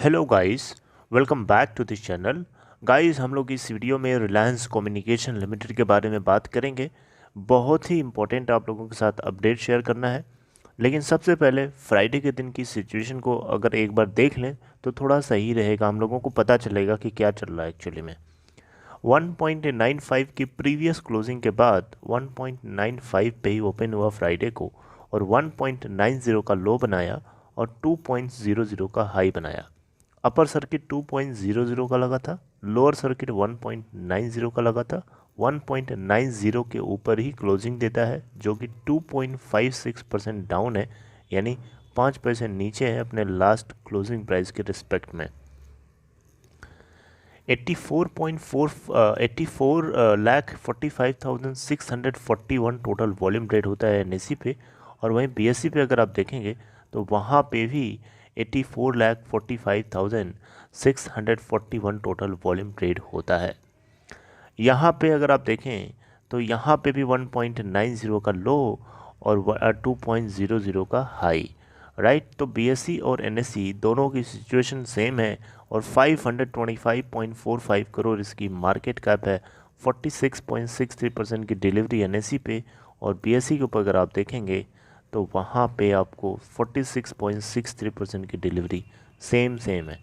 Hello guys, welcome back to this channel. Guys, हम लोग इस वीडियो में रिलायंस कम्युनिकेशन लिमिटेड के बारे में बात करेंगे। बहुत ही इंपॉर्टेंट आप लोगों के साथ अपडेट शेयर करना है। लेकिन सबसे पहले फ्राइडे के दिन की सिचुएशन को अगर एक बार देख लें तो थोड़ा सही रहेगा, हम लोगों को पता चलेगा कि क्या चल रहा है एक्चुअली में। 1.95 की प्रीवियस क्लोजिंग के बाद 1.95 पे ही ओपन हुआ फ्राइडे को और 1.90 का लो बनाया और 2.00 का हाई बनाया। अपर सर्किट 2.00 का लगा था, लोअर सर्किट 1.90 का लगा था। 1.90 के ऊपर ही क्लोजिंग देता है जो कि 2.56% डाउन है, यानी 5% नीचे है अपने लास्ट क्लोजिंग प्राइस के रिस्पेक्ट में। 84 लाख 45,641 टोटल वॉल्यूम ट्रेड होता है एनएससी पे। और वहीं बीएससी पे अगर आप देखेंगे तो वहाँ पे भी 84,45,641 टोटल वॉल्यूम ट्रेड होता है। यहाँ पे अगर आप देखें तो यहाँ पे भी 1.90 का लो और 2.00 का हाई, राइट। तो बीएससी और एनएससी दोनों की सिचुएशन सेम है और 525.45 करोड़ इसकी मार्केट कैप है। 46.63% की डिलीवरी एनएससी पे और बीएससी के ऊपर अगर आप देखेंगे तो वहाँ पे आपको 46.63% की डिलीवरी सेम है,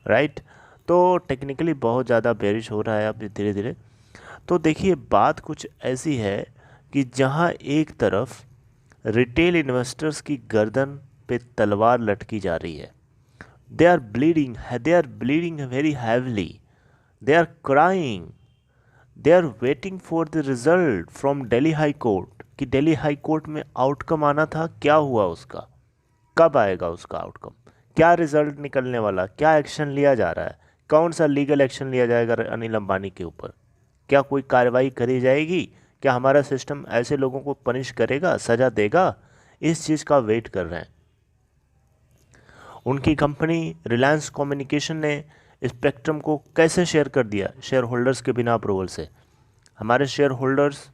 राइट। तो टेक्निकली बहुत ज़्यादा बेरिश हो रहा है अब धीरे धीरे। तो देखिए, बात कुछ ऐसी है कि जहाँ एक तरफ रिटेल इन्वेस्टर्स की गर्दन पे तलवार लटकी जा रही है, they are bleeding very heavily, they are crying, they are waiting for the result from Delhi high court कि दिल्ली हाई कोर्ट में आउटकम आना था, क्या हुआ उसका, कब आएगा उसका आउटकम, क्या रिजल्ट निकलने वाला, क्या एक्शन लिया जा रहा है, कौन सा लीगल एक्शन लिया जाएगा अनिल अंबानी के ऊपर, क्या कोई कार्रवाई करी जाएगी, क्या हमारा सिस्टम ऐसे लोगों को पनिश करेगा, सजा देगा। इस चीज़ का वेट कर रहे हैं। उनकी कंपनी रिलायंस कम्युनिकेशन ने स्पेक्ट्रम को कैसे शेयर कर दिया शेयर होल्डर्स के बिना अप्रूवल से। हमारे share holders,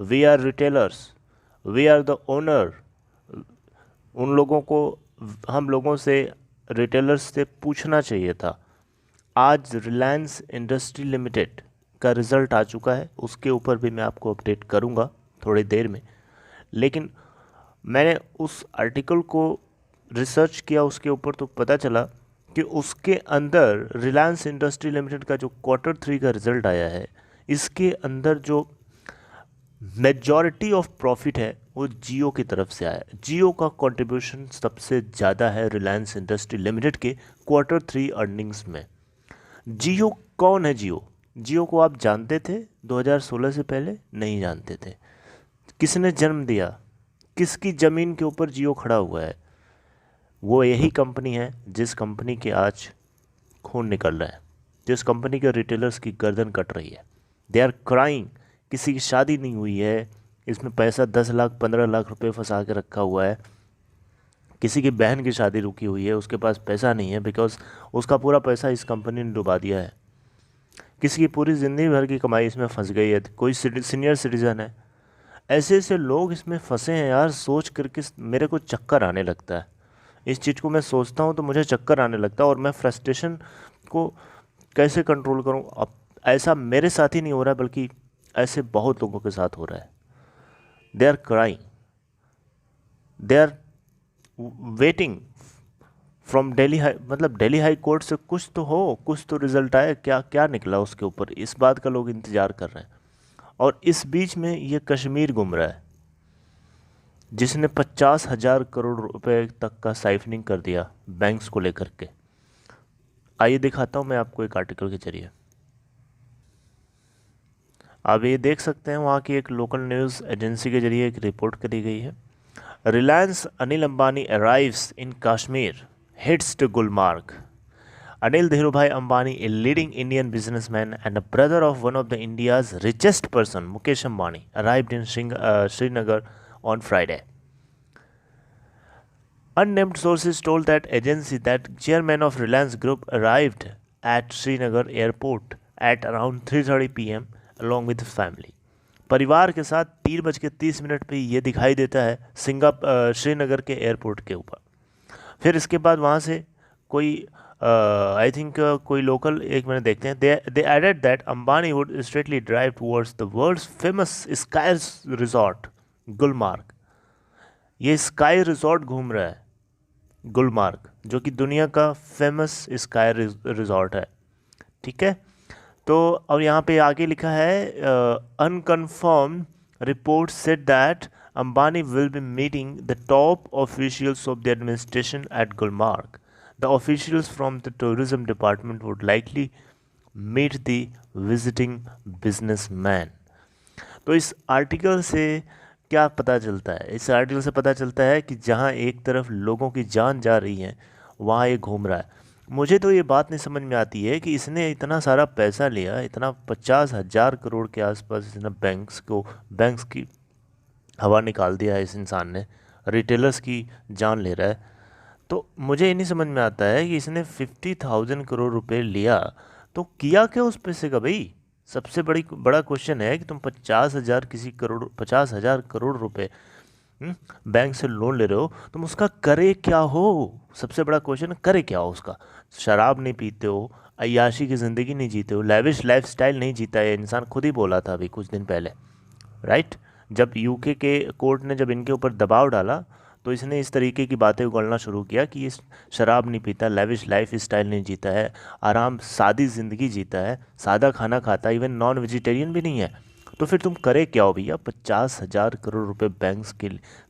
we are retailers, we are the owner. उन लोगों को, हम लोगों से, रिटेलर्स से पूछना चाहिए था। आज रिलायंस इंडस्ट्री लिमिटेड का रिज़ल्ट आ चुका है, उसके ऊपर भी मैं आपको अपडेट करूंगा थोड़ी देर में। लेकिन मैंने उस आर्टिकल को रिसर्च किया उसके ऊपर तो पता चला कि उसके अंदर रिलायंस इंडस्ट्री लिमिटेड का जो Q3 का रिज़ल्ट आया है, इसके अंदर जो मेजॉरिटी ऑफ प्रॉफिट है वो जियो की तरफ से आया है। जियो का कंट्रीब्यूशन सबसे ज़्यादा है रिलायंस इंडस्ट्री लिमिटेड के Q3 अर्निंग्स में। जियो कौन है? जियो को आप जानते थे 2016 से पहले? नहीं जानते थे। किसने जन्म दिया, किसकी ज़मीन के ऊपर जियो खड़ा हुआ है? वो यही कंपनी है जिस कंपनी के आज खून निकल रहा है, जिस कंपनी के रिटेलर्स की गर्दन कट रही है। They are crying. किसी की शादी नहीं हुई है, इसमें पैसा 10 लाख 15 लाख रुपए फंसा के रखा हुआ है। किसी की बहन की शादी रुकी हुई है, उसके पास पैसा नहीं है बिकॉज उसका पूरा पैसा इस कंपनी ने डुबा दिया है। किसी की पूरी ज़िंदगी भर की कमाई इसमें फंस गई है, कोई सीनियर सिटीज़न है। ऐसे ऐसे लोग इसमें फंसे हैं यार, सोच करके मेरे को चक्कर आने लगता है। इस चीज़ को मैं सोचता हूँ तो मुझे चक्कर आने लगता है और मैं फ्रस्ट्रेशन को कैसे कंट्रोल करूँ। अब ऐसा मेरे साथ ही नहीं हो रहा है, बल्कि ऐसे बहुत लोगों के साथ हो रहा है। They are crying, they are waiting from Delhi high, मतलब दिल्ली हाई कोर्ट से कुछ तो हो, कुछ तो रिजल्ट आए, क्या क्या निकला उसके ऊपर, इस बात का लोग इंतज़ार कर रहे हैं। और इस बीच में ये कश्मीर घूम रहा है जिसने 50,000 करोड़ रुपए तक का साइफनिंग कर दिया बैंक्स को लेकर के। आइए दिखाता हूँ मैं आपको एक आर्टिकल के जरिए। आप ये देख सकते हैं, वहाँ की एक लोकल न्यूज़ एजेंसी के जरिए एक रिपोर्ट करी गई है। Reliance Anil Ambani arrives in Kashmir, hits to Gulmarg. Anil Dhirubhai Ambani, a leading Indian businessman and a brother of one of the India's richest person, Mukesh Ambani, arrived in Srinagar on Friday. Unnamed sources told that agency that chairman of Reliance Group arrived at Srinagar airport at around 3:30 p.m. along with family. परिवार के साथ 3:30 पे ये दिखाई देता है श्रीनगर के airport के ऊपर। फिर इसके बाद वहाँ से कोई आई थिंक कोई लोकल एक मैंने देखते हैं, they added that Ambani would straightly drive towards the world's famous ski resort Gulmarg. ये स्काई रिजॉर्ट घूम रहा है गुलमार्ग, जो कि दुनिया का फेमस स्काई रिजॉर्ट है। ठीक है, तो अब यहाँ पे आगे लिखा है unconfirm report said that Ambani will be meeting the top officials of the administration at Gulmarg. The officials from the tourism department would likely meet the visiting businessman. तो इस आर्टिकल से क्या पता चलता है? इस आर्टिकल से पता चलता है कि जहाँ एक तरफ लोगों की जान जा रही है, वहाँ ये घूम रहा है। मुझे तो ये बात नहीं समझ में आती है कि इसने इतना सारा पैसा लिया, इतना 50,000 करोड़ के आसपास इसने बैंक्स की हवा निकाल दिया है इस इंसान ने, रिटेलर्स की जान ले रहा है। तो मुझे ये नहीं समझ में आता है कि इसने 50,000 करोड़ रुपए लिया तो किया क्या उस पैसे का भाई? सबसे बड़ा क्वेश्चन है कि तुम 50,000 करोड़ रुपए बैंक से लोन ले रहे हो, तुम उसका करे क्या हो? सबसे बड़ा क्वेश्चन है, करे क्या हो उसका? शराब नहीं पीते हो, अय्याशी की ज़िंदगी नहीं जीते हो, लैविश लाइफस्टाइल नहीं जीता है इंसान, खुद ही बोला था अभी कुछ दिन पहले, राइट? जब यूके के कोर्ट ने जब इनके ऊपर दबाव डाला तो इसने इस तरीके की बातें उगलना शुरू किया कि ये शराब नहीं पीता, लैविश लाइफ स्टाइल नहीं जीता है, आराम सादी ज़िंदगी जीता है, सादा खाना खाता है, इवन नॉन वेजिटेरियन भी नहीं है। तो फिर तुम करे क्या हो भैया? 50,000 करोड़ रुपए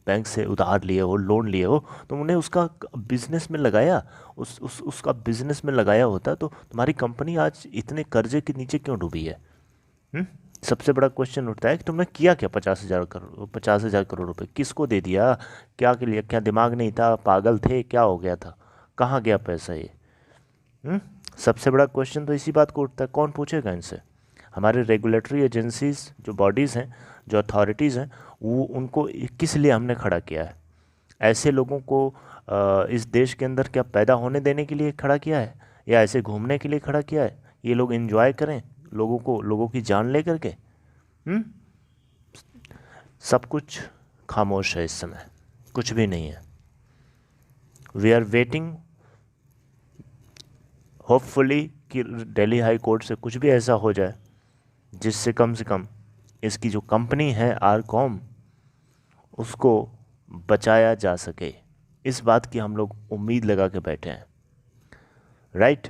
बैंक से उधार लिए हो, लोन लिए हो, तुम उन्हें उसका बिजनेस में लगाया, उसका बिजनेस में लगाया होता तो तुम्हारी कंपनी आज इतने कर्जे के नीचे क्यों डूबी है? सबसे बड़ा क्वेश्चन उठता है कि तुमने किया क्या? 50,000 करोड़ रुपए किसको दे दिया? क्या के लिए? क्या दिमाग नहीं था? पागल थे? क्या हो गया था? कहाँ गया पैसा ये? सबसे बड़ा क्वेश्चन तो इसी बात को उठता है। कौन पूछेगा इनसे? हमारे रेगुलेटरी एजेंसीज जो बॉडीज़ हैं, जो अथॉरिटीज़ हैं, वो उनको किस लिए हमने खड़ा किया है? ऐसे लोगों को इस देश के अंदर क्या पैदा होने देने के लिए खड़ा किया है, या ऐसे घूमने के लिए खड़ा किया है? ये लोग एंजॉय करें, लोगों की जान ले करके? सब कुछ खामोश है इस समय, कुछ भी नहीं है। वी आर वेटिंग होपफुली कि दिल्ली हाई कोर्ट से कुछ भी ऐसा हो जाए जिससे कम से कम इसकी जो कंपनी है आरकॉम, उसको बचाया जा सके। इस बात की हम लोग उम्मीद लगा के बैठे हैं, राइट?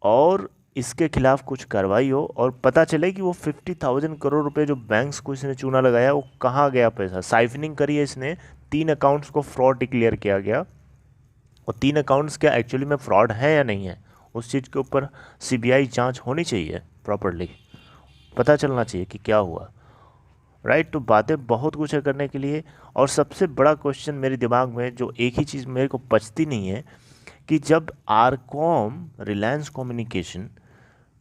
और इसके खिलाफ कुछ कार्रवाई हो और पता चले कि वो 50,000 करोड़ रुपए जो बैंक्स को इसने चूना लगाया, वो कहाँ गया पैसा? साइफनिंग करी है इसने, 3 अकाउंट्स को फ्रॉड डिक्लेयर किया गया, और 3 अकाउंट्स क्या एक्चुअली में फ्रॉड है या नहीं है, उस चीज़ के ऊपर सीबीआई जांच होनी चाहिए प्रॉपरली, पता चलना चाहिए कि क्या हुआ, राइट? तो बातें बहुत कुछ है करने के लिए। और सबसे बड़ा क्वेश्चन मेरे दिमाग में जो एक ही चीज़ मेरे को पचती नहीं है कि जब आरकॉम, रिलायंस कम्युनिकेशन,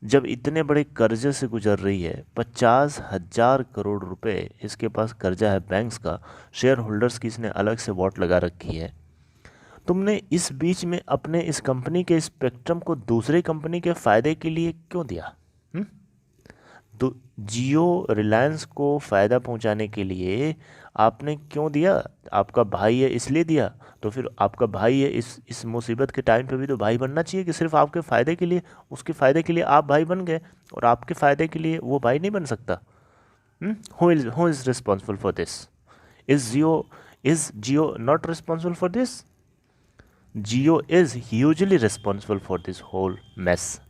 जब इतने बड़े कर्जे से गुजर रही है, 50,000 करोड़ रुपए इसके पास कर्जा है बैंक्स का, शेयर होल्डर्स की इसने अलग से वॉट लगा रखी है, तुमने इस बीच में अपने इस कंपनी के स्पेक्ट्रम को दूसरे कंपनी के फ़ायदे के लिए क्यों दिया? जियो रिलायंस को फ़ायदा पहुंचाने के लिए आपने क्यों दिया? आपका भाई है इसलिए दिया, तो फिर आपका भाई है, इस मुसीबत के टाइम पे भी तो भाई बनना चाहिए कि सिर्फ आपके फ़ायदे के लिए, उसके फ़ायदे के लिए आप भाई बन गए और आपके फ़ायदे के लिए वो भाई नहीं बन सकता? Who is responsible for this? Is Jio not responsible for this? Jio is hugely responsible for this whole mess.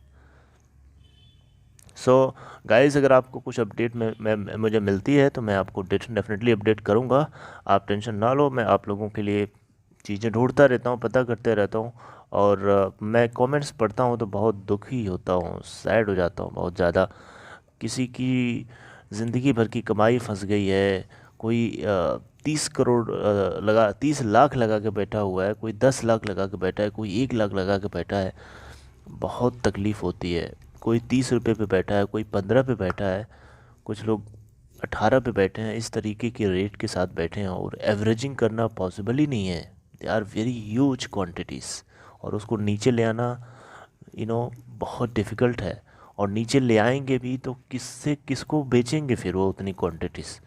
So guys, अगर आपको कुछ अपडेट में मुझे मिलती है तो मैं आपको डेफिनेटली अपडेट करूँगा। आप टेंशन ना लो, मैं आप लोगों के लिए चीज़ें ढूंढता रहता हूँ, पता करते रहता हूँ। और मैं कमेंट्स पढ़ता हूँ तो बहुत दुखी होता हूँ, सैड हो जाता हूँ बहुत ज़्यादा। किसी की ज़िंदगी भर की कमाई फंस गई है, कोई 30 लाख लगा के बैठा हुआ है, कोई 10 लाख लगा के बैठा है, कोई 1 लाख लगा के बैठा है। बहुत तकलीफ़ होती है। कोई 30 रुपये पे बैठा है, कोई 15 पे बैठा है, कुछ लोग 18 पे बैठे हैं। इस तरीके के रेट के साथ बैठे हैं और एवरेजिंग करना पॉसिबल ही नहीं है। They are very huge quantities, और उसको नीचे ले आना बहुत डिफ़िकल्ट है। और नीचे ले आएंगे भी तो किसको बेचेंगे फिर वो उतनी क्वांटिटीज़?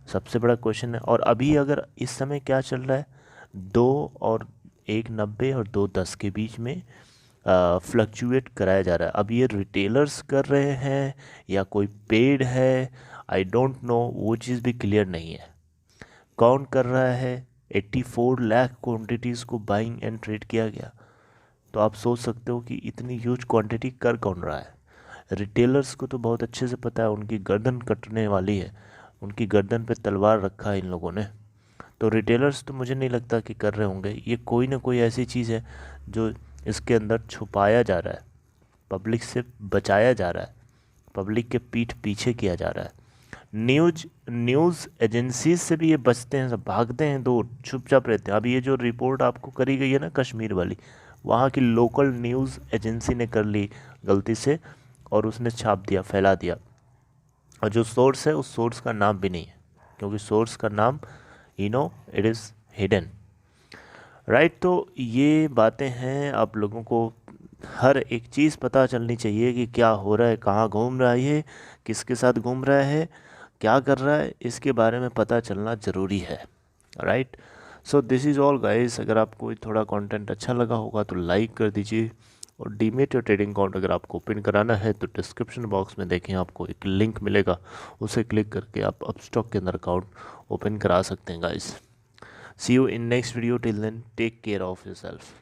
सबसे बड़ा क्वेश्चन है। और अभी अगर इस समय क्या चल रहा है, 2 और 1.90 और 2.10 के बीच में फ्लक्चुएट कराया जा रहा है। अब ये रिटेलर्स कर रहे हैं या कोई पेड है, आई डोंट नो, वो चीज़ भी क्लियर नहीं है। कौन कर रहा है? 84 लाख क्वांटिटीज़ को बाइंग एंड ट्रेड किया गया। तो आप सोच सकते हो कि इतनी ह्यूज क्वांटिटी कर कौन रहा है। रिटेलर्स को तो बहुत अच्छे से पता है, उनकी गर्दन कटने वाली है, उनकी गर्दन पे तलवार रखा है इन लोगों ने। तो रिटेलर्स तो मुझे नहीं लगता कि कर रहे होंगे। ये कोई ना कोई ऐसी चीज़ है जो इसके अंदर छुपाया जा रहा है, पब्लिक से बचाया जा रहा है, पब्लिक के पीठ पीछे किया जा रहा है। न्यूज़ एजेंसीज से भी ये बचते हैं, सब भागते हैं, दूर चुपचाप रहते हैं। अब ये जो रिपोर्ट आपको करी गई है ना कश्मीर वाली, वहाँ की लोकल न्यूज़ एजेंसी ने कर ली गलती से और उसने छाप दिया, फैला दिया। और जो सोर्स है उस सोर्स का नाम भी नहीं है, क्योंकि सोर्स का नाम इट इज़ हिडन, राइट। तो ये बातें हैं, आप लोगों को हर एक चीज़ पता चलनी चाहिए कि क्या हो रहा है, कहाँ घूम रहा है ये, किसके साथ घूम रहा है, क्या कर रहा है, इसके बारे में पता चलना ज़रूरी है, right. So this is all guys. अगर आपको थोड़ा कंटेंट अच्छा लगा होगा तो लाइक कर दीजिए, और डीमेट या ट्रेडिंग अकाउंट अगर आपको ओपन कराना है तो डिस्क्रिप्शन बॉक्स में देखें, आपको एक लिंक मिलेगा, उसे क्लिक करके आप अपस्टॉक के अंदर अकाउंट ओपन करा सकते हैं guys. See you in next video. Till then, take care of yourself.